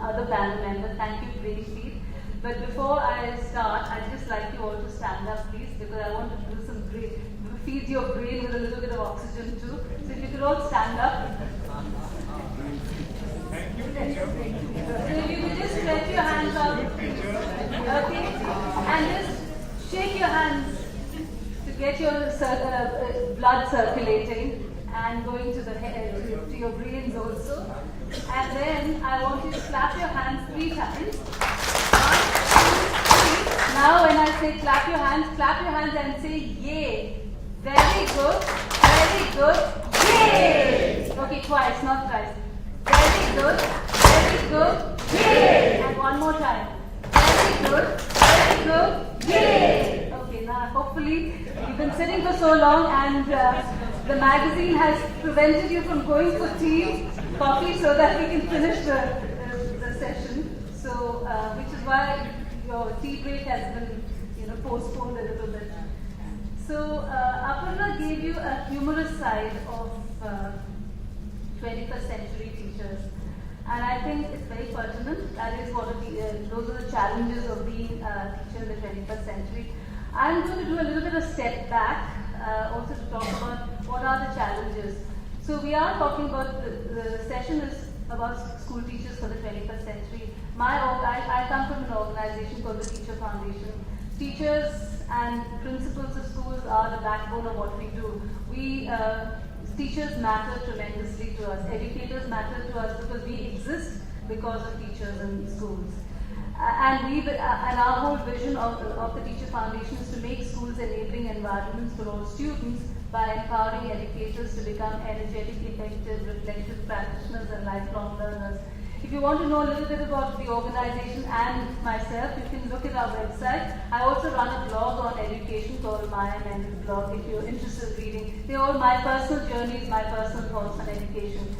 other panel members. Thank you, Preshit. But before I start, I'd just like you all to stand up, please, because I want to do some feed your brain with a little bit of oxygen too. So if you could all stand up. Thank you, teacher. So if you could just stretch your hands out. Okay? And just shake your hands to get your blood circulating and going to the head, to your brains also. And then I want you to clap your hands 3 times. 1, 2, 3. Now when I say clap your hands and say yay. Very good, very good, yay! Okay, twice, not thrice. Very good, yay! And one more time. Very good, yay! Okay, now hopefully you've been sitting for so long and the magazine has prevented you from going for tea, coffee, so that we can finish the session. So, which is why your tea break has been, postponed a little bit. So, Aparna gave you a humorous side of 21st century teachers. And I think it's very pertinent. That is those are the challenges of being a teacher in the 21st century. I'm going to do a little bit of step back, also to talk about what are the challenges. So we are talking about, the session is about school teachers for the 21st century. I come from an organization called the Teacher Foundation. Teachers and principals of schools are the backbone of what we do. Teachers matter tremendously to us. Educators matter to us because we exist because of teachers in schools. And our whole vision of the Teacher Foundation is to make schools enabling environments for all students by empowering educators to become energetic, effective, reflective practitioners and lifelong learners. If you want to know a little bit about the organization and myself, you can look at our website. I also run a blog on education called Maya Mendel's blog, if you're interested in reading. They're all my personal journeys, my personal thoughts on education.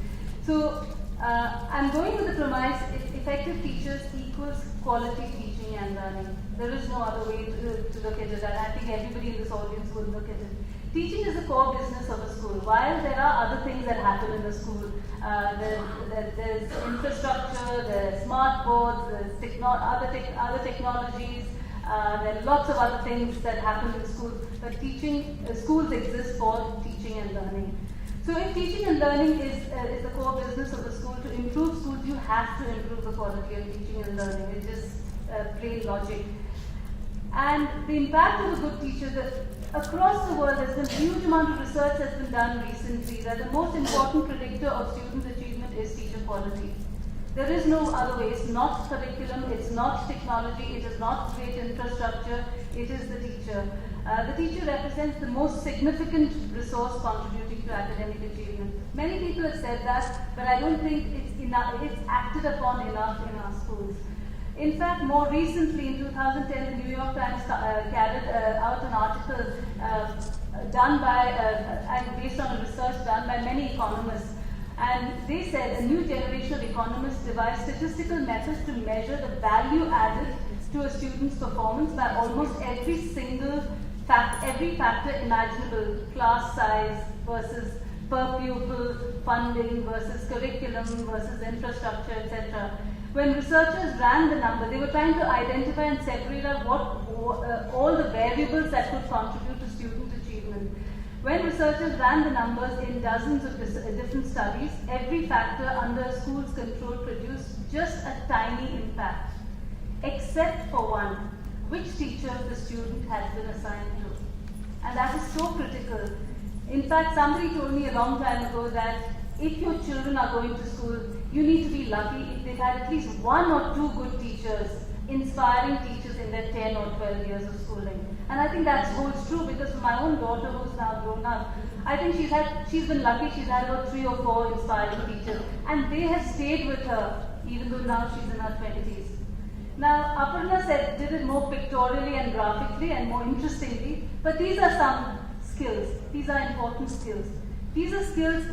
So I'm going with the premise, effective teachers equals quality teaching and learning. There is no other way to look at it, and I think everybody in this audience would look at it. Teaching is the core business of a school. While there are other things that happen in the school, there's infrastructure, there's smart boards, there's other technologies, there are lots of other things that happen in schools, but schools exist for teaching and learning. So if teaching and learning is the core business of the school, to improve schools, you have to improve the quality of teaching and learning. It's just plain logic. And the impact of a good teacher, across the world, there's been a huge amount of research that's been done recently that the most important predictor of student achievement is teacher quality. There is no other way. It's not curriculum, it's not technology, it is not great infrastructure, it is the teacher. The teacher represents the most significant resource contributing to academic achievement. Many people have said that, but I don't think it's acted upon enough in our schools. In fact, more recently, in 2010, the New York Times carried out an article done by, based on a research done by many economists. And they said a new generation of economists devised statistical methods to measure the value added to a student's performance by almost every factor imaginable: class size versus per pupil, funding versus curriculum versus infrastructure, etc. When researchers ran the number, they were trying to identify and separate out all the variables that could contribute to student achievement. When researchers ran the numbers in dozens of different studies, every factor under a school's control produced just a tiny impact, except for one: which teacher the student has been assigned to. And that is so critical. In fact, somebody told me a long time ago that if your children are going to school, you need to be lucky if they've had at least 1 or 2 good teachers, inspiring teachers in their 10 or 12 years of schooling. And I think that holds true, because for my own daughter, who's now grown up, I think she's been lucky. She's had about 3 or 4 inspiring teachers, and they have stayed with her, even though now she's in her 20s. Now, Aparna did it more pictorially and graphically and more interestingly, but these are some skills. These are important skills. These are skills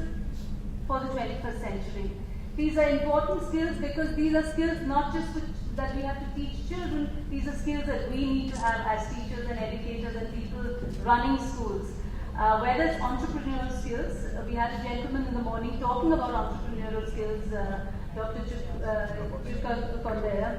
for the 21st century. These are important skills because these are skills not just that we have to teach children, these are skills that we need to have as teachers and educators and people running schools. Whether it's entrepreneurial skills, we had a gentleman in the morning talking about entrepreneurial skills Dr. Chuka Kondera.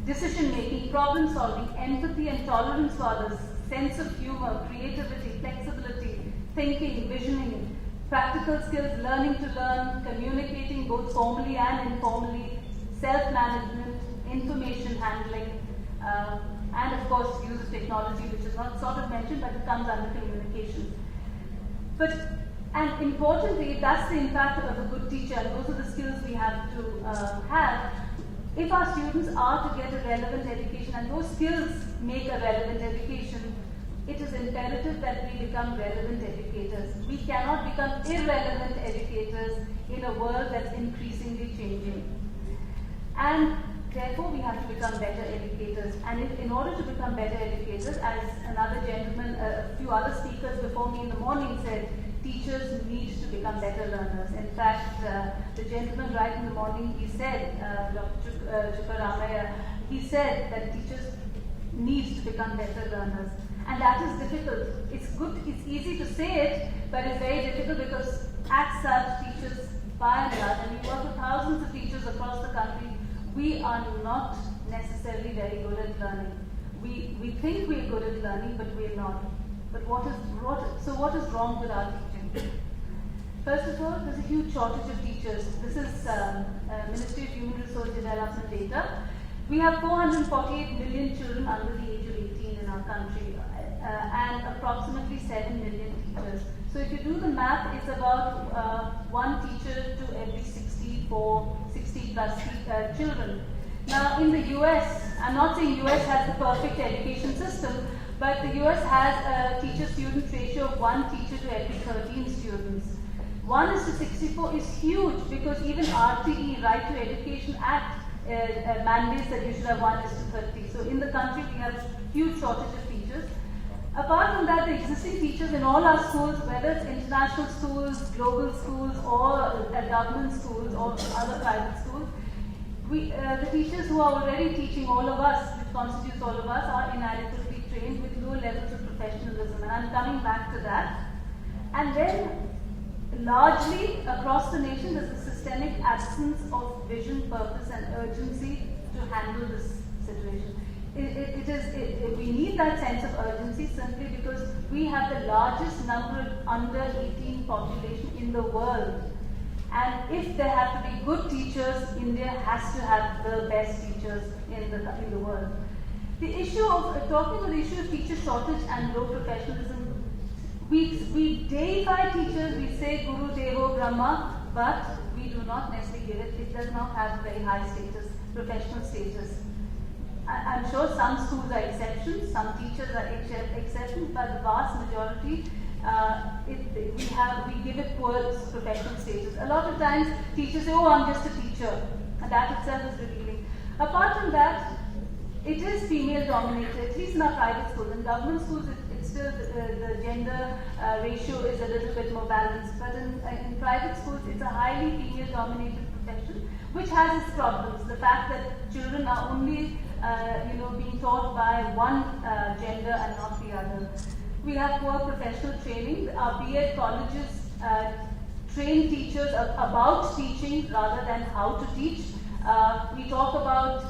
Decision making, problem solving, empathy and tolerance for others, sense of humor, creativity, flexibility, thinking, visioning, practical skills, learning to learn, communicating both formally and informally, self-management, information handling, and of course use of technology, which is not sort of mentioned, but it comes under communication. And importantly, that's the impact of a good teacher, and those are the skills we have to have. If our students are to get a relevant education, and those skills make a relevant education, it is imperative that we become relevant educators. We cannot become irrelevant educators in a world that's increasingly changing. And therefore, we have to become better educators. And in order to become better educators, as another gentleman, a few other speakers before me in the morning said, teachers need to become better learners. In fact, the gentleman right in the morning, he said, Dr. Chukaramaya, he said that teachers need to become better learners. And that is difficult. It's easy to say it, but it's very difficult because as such, teachers, by and large, and we work with thousands of teachers across the country, we are not necessarily very good at learning. We think we're good at learning, but we're not. But what is wrong with our teaching? First of all, there's a huge shortage of teachers. This is Ministry of Human Resource Development data. We have 448 million children under the age of 18 in our country, and approximately 7 million teachers. So if you do the math, it's about one teacher to every 60 plus children. Now in the US, I'm not saying US has the perfect education system, but the US has a teacher-student ratio of one teacher to every 13 students. 1:64 is huge because even RTE, Right to Education Act, mandates that you should have 1:30. So in the country we have huge shortage of teachers. Apart from that, the existing teachers in all our schools, whether it's international schools, global schools, or government schools, or other private schools, the teachers who are already teaching all of us, which constitutes all of us, are inadequately trained with low levels of professionalism. And I'm coming back to that. And then, largely across the nation, there's a systemic absence of vision, purpose, and urgency to handle this situation. We need that sense of urgency simply because we have the largest number of under 18 population in the world. And if there have to be good teachers, India has to have the best teachers in the world. The issue of, talking about the issue of teacher shortage and low professionalism, we deify teachers, we say Guru Devo Brahma, but we do not necessarily give it. It does not have very high status, professional status. I'm sure some schools are exceptions, some teachers are exceptions, but the vast majority, we give it poor professional status. A lot of times, teachers say, "Oh, I'm just a teacher," and that itself is revealing. Apart from that, it is female-dominated, at least in our private schools. In government schools, it's still the gender ratio is a little bit more balanced, but in private schools, it's a highly female-dominated profession, which has its problems. The fact that children are only being taught by one gender and not the other. We have poor professional training. Our B.Ed colleges train teachers about teaching rather than how to teach. We talk about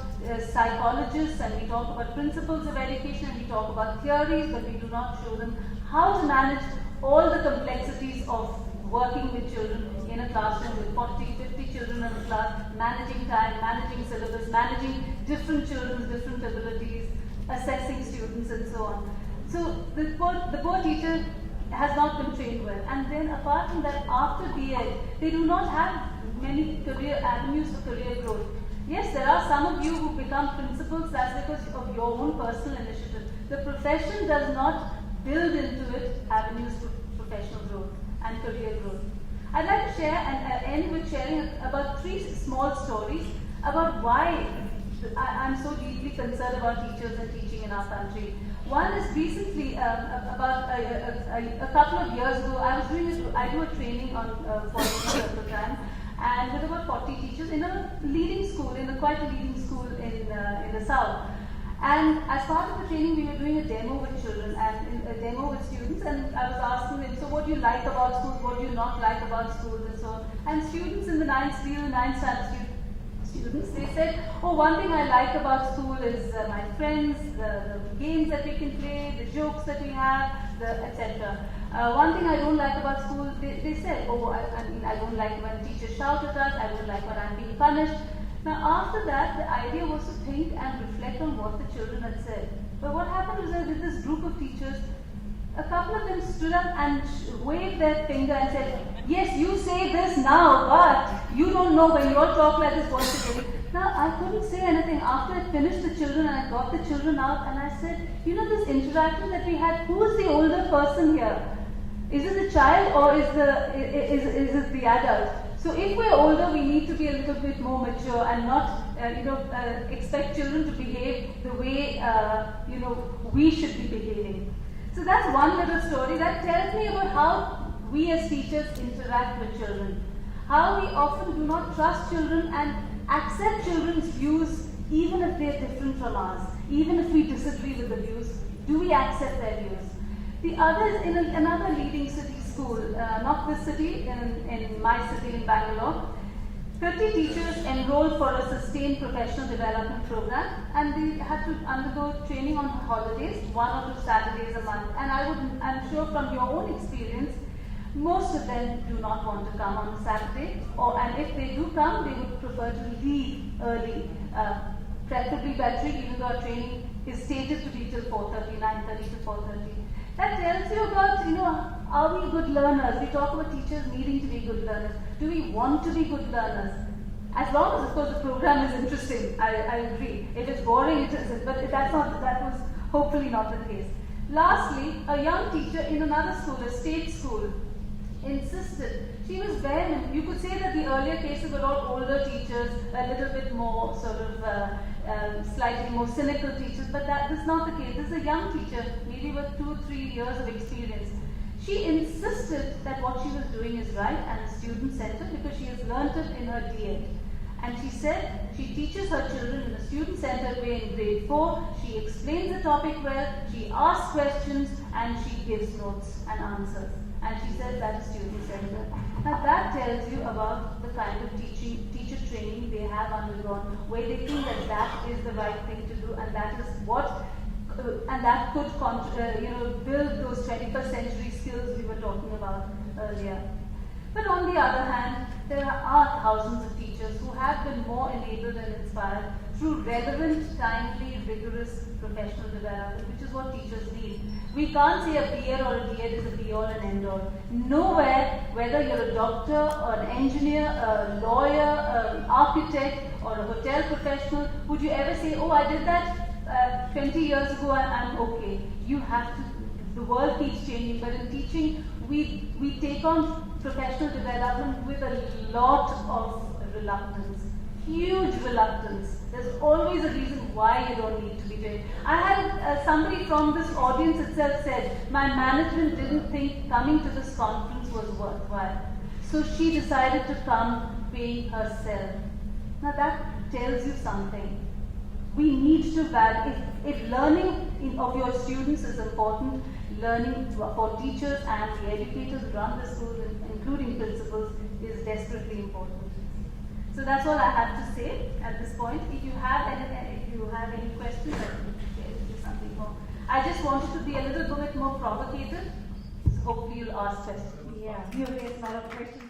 psychologists and we talk about principles of education and we talk about theories, but we do not show them how to manage all the complexities of working with children in a classroom with 40, 50 children in a class, managing time, managing syllabus, managing different children's different abilities, assessing students and so on. So the poor teacher has not been trained well. And then apart from that, after B.Ed, they do not have many career avenues for career growth. Yes, there are some of you who become principals, that's because of your own personal initiative. The profession does not build into it avenues for professional growth and career growth. I'd like to share and end with sharing about 3 small stories about why I'm so deeply concerned about teachers and teaching in our country. One is recently, about a couple of years ago, I do a training on quality at the time, and with about 40 teachers in a leading school, quite a leading school in the south. And as part of the training, we were doing a demo with children and a demo with students, and I was asking them, so what do you like about schools, what do you not like about schools, and so on. And students in the 9th standard students, they said, oh, one thing I like about school is my friends, the games that we can play, the jokes that we have, etc. One thing I don't like about school, they said, oh, I don't like when teachers shout at us, I don't like when I'm being punished. Now after that, the idea was to think and reflect on what the children had said. But what happened was that with this group of teachers, a couple of them stood up and waved their finger and said, yes, you say this now, but you don't know when you're talking like this, what's the getting. Now I couldn't say anything. After I finished the children and I got the children out and I said, you know this interaction that we had, who is the older person here? Is it the child or is it the adult? So if we're older, we need to be a little bit more mature and not, expect children to behave the way, we should be behaving. So that's one little story that tells me about how we as teachers interact with children. How we often do not trust children and accept children's views even if they're different from ours. Even if we disagree with the views, do we accept their views? The other is in another leading city school, not this city, in my city in Bangalore. 30 teachers enrolled for a sustained professional development program, and they had to undergo training on holidays, 1 or 2 Saturdays a month. And I'm sure from your own experience, most of them do not want to come on a Saturday, and if they do come, they would prefer to leave early, preferably by 3, even though our training is stated to be till 4:30, 9:30 to 4:30. That tells you about, are we good learners? We talk about teachers needing to be good learners. Do we want to be good learners? As long as, of course, the program is interesting, I agree. If it's boring, it isn't. But that was hopefully not the case. Lastly, a young teacher in another school, a state school, insisted. She was vehement. You could say that the earlier cases were all older teachers, a little bit more sort of slightly more cynical teachers, but that is not the case. This is a young teacher, maybe with 2 or 3 years of experience. She insisted that what she was doing is right and student-centered because she has learnt it in her DA. And she said she teaches her children in a student-centered way in grade 4. She explains the topic well, she asks questions, and she gives notes and answers. And she says that is student-centered. Now that tells you about the kind of teacher training they have undergone, where they think that that is the right thing to do, and that is what, and that could build those 21st century skills we were talking about earlier. But on the other hand, there are thousands of teachers who have been more enabled and inspired through relevant, timely, rigorous professional development, which is what teachers need. We can't say a BEd or a DEd is a be-all and end-all. Nowhere, whether you're a doctor or an engineer, a lawyer, an architect, or a hotel professional, would you ever say, oh, I did that 20 years ago and I'm okay. You have to, the world keeps changing, but in teaching, we take on professional development with a lot of reluctance, huge reluctance. There's always a reason why you don't need to be trained. I had somebody from this audience itself said, my management didn't think coming to this conference was worthwhile. So she decided to come paying herself. Now that tells you something. We need to value, if learning of your students is important, learning for teachers and the educators who run the schools, including principals, is desperately important. So that's all I have to say at this point. If you have any questions, I can share with you something more. I just wanted to be a little bit more provocative, so hopefully you'll ask questions. Yeah, you raised a lot of questions.